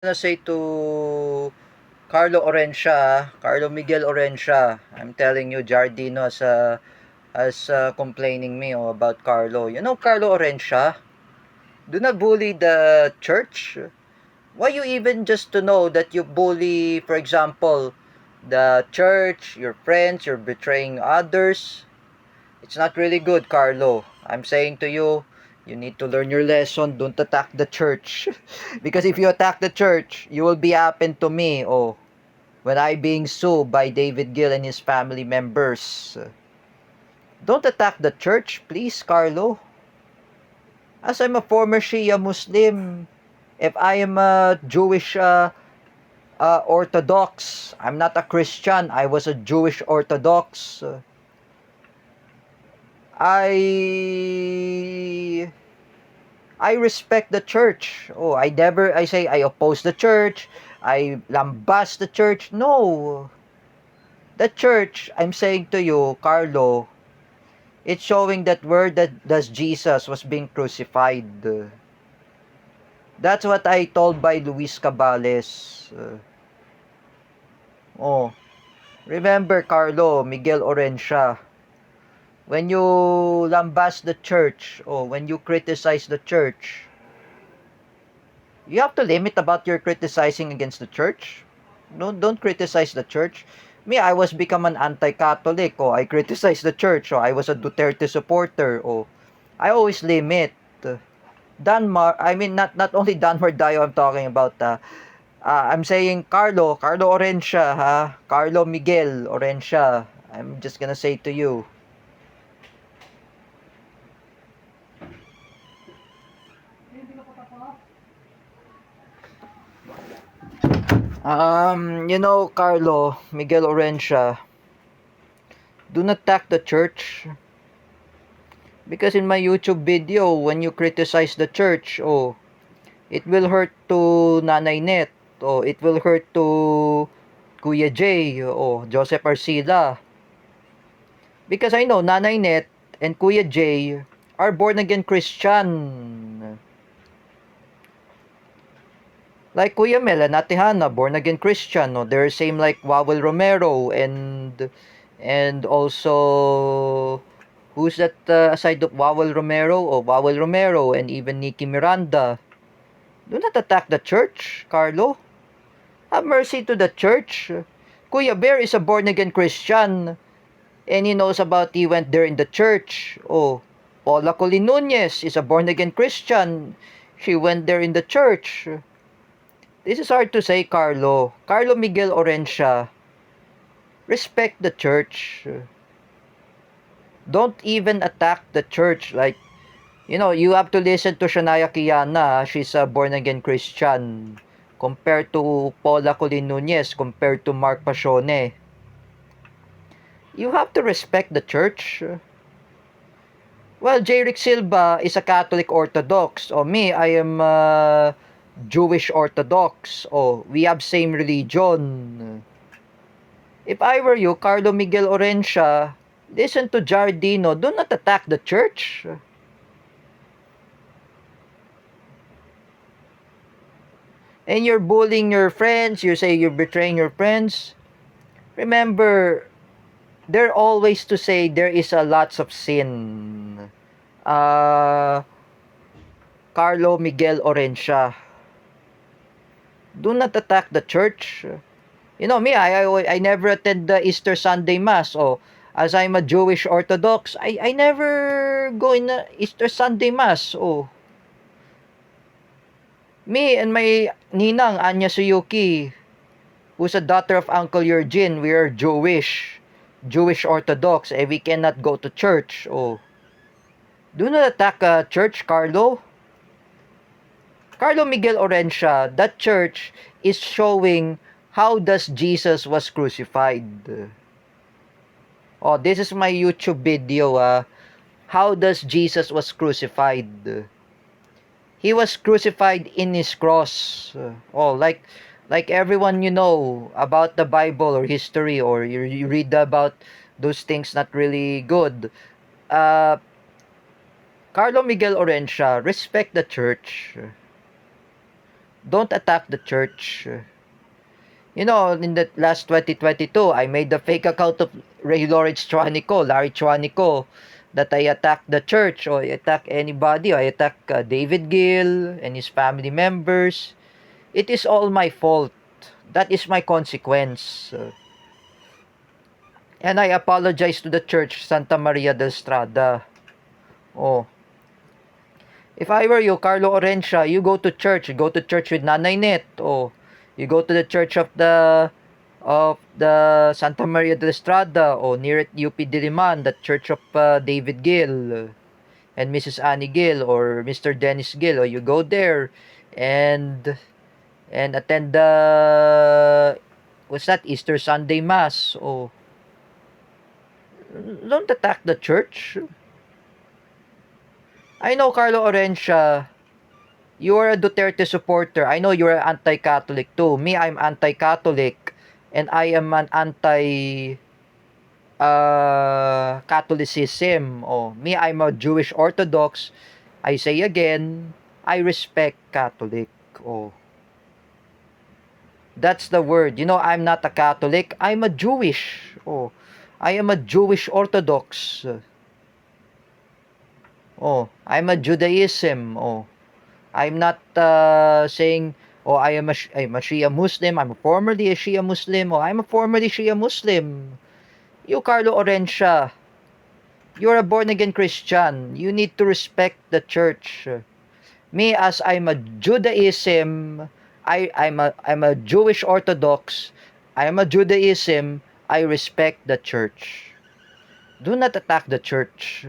Gonna say to Carlo Miguel Orencia, I'm telling you, Jardino as complaining me about Carlo. You know Carlo Orencia, do not bully the church. Why you even just to know that you bully, for example, the church, your friends, you're betraying others? It's not really good, Carlo. I'm saying to you, you need to learn your lesson. Don't attack the church. Because if you attack the church, you will be happen to me. Oh, when I being sued by David Gill and his family members. Don't attack the church, please, Carlo. As I'm a former Shia Muslim, if I am a Jewish Orthodox, I'm not a Christian. I was a Jewish Orthodox. I I respect the church. Oh, I say I oppose the church. I lambast the church. No. The church, I'm saying to you, Carlo, it's showing that where that does Jesus was being crucified. That's what I told by Luis Cabales. Oh, remember Carlo, Miguel Orencia, when you lambast the church, oh, when you criticize the church, you have to limit about your criticizing against the church. Don't criticize the church. Me, I was become an anti-Catholic. Oh, I criticize the church. Oh, I was a Duterte supporter. Oh, I always limit. I mean, not only Danmar Dayo I'm talking about. I'm saying Carlo Orencia, ha? Carlo Miguel Orencia. I'm just gonna say to you. Carlo Miguel Orencia, do not attack the church. Because in my YouTube video, when you criticize the church, oh, it will hurt to Nanay Net, oh, it will hurt to Kuya J, oh, Joseph Arcila. Because I know Nanay Net and Kuya J are born again Christian. Like Kuya Mel and Ate Hannah, born again Christian, no? They're same like Wawel Romero and also who's that aside of Wawel Romero or Wawel Romero and even Nikki Miranda. Do not attack the church, Carlo. Have mercy to the church. Kuya Bear is a born-again Christian. And he knows about he went there in the church. Oh, Paula Colin Nunez is a born-again Christian. She went there in the church. This is hard to say, Carlo. Carlo Miguel Orencia. Respect the church. Don't even attack the church. Like, you have to listen to Shania Kiana. She's a born-again Christian. Compared to Paula Colin Nunez, compared to Mark Pacione. You have to respect the church. Well, J. Rick Silva is a Catholic Orthodox. O me, I am Jewish Orthodox. O, we have same religion. If I were you, Carlo Miguel Orencia, listen to Jardino. Do not attack the church. And you're bullying your friends. You say you're betraying your friends. Remember, they're always to say there is a lots of sin. Carlo Miguel Orencia. Do not attack the church. You know me, I never attend the Easter Sunday Mass. Oh, as I'm a Jewish Orthodox, I never go in the Easter Sunday Mass. Oh, me and my ninang Anya Suyuki, who's a daughter of Uncle Eugene, we are Jewish Orthodox, and we cannot go to church. Oh, do not attack a church, Carlo. Carlo Miguel Orencia, that church is showing how does Jesus was crucified. Oh, this is my YouTube video. How does Jesus was crucified? He was crucified in his cross. Like everyone about the Bible or history or you read about those things not really good. Uh, Carlo Miguel Orencia, respect the church. Don't attack the church. You know, in the last 2022, I made the fake account of Ray Lawrence Chuanico, Larry Chuanico, that I attack the church or I attack anybody, or I attack David Gill and his family members. It is all my fault. That is my consequence. And I apologize to the church, Santa Maria del Strada. Oh. If I were you, Carlo Orencia, you go to church. You go to church with Nanay Net. Oh. You go to the church of the Santa Maria del Strada, or near at UP Diliman, the church of David Gill and Mrs. Annie Gill, or Mr. Dennis Gill, or you go there and attend the what's that, Easter Sunday Mass. Oh, don't attack the church. I know, Carlo Orencia, you are a Duterte supporter. I know you're anti-Catholic too. Me, I'm anti-Catholic, and I am an anti Catholicism. Oh, me, I'm a Jewish Orthodox. I say again, I respect Catholic. Oh, that's the word. You know, I'm not a Catholic. I'm a Jewish. Oh, I am a Jewish Orthodox. Oh, I'm a Judaism. Oh, I'm not saying, oh, I'm a Shia Muslim. I'm formerly a Shia Muslim. Oh, I'm a formerly Shia Muslim. You, Carlo Orencia, you're a born-again Christian. You need to respect the church. Me, as I'm a Judaism, I'm a Jewish Orthodox. I'm a Judaism. I respect the church. Do not attack the church.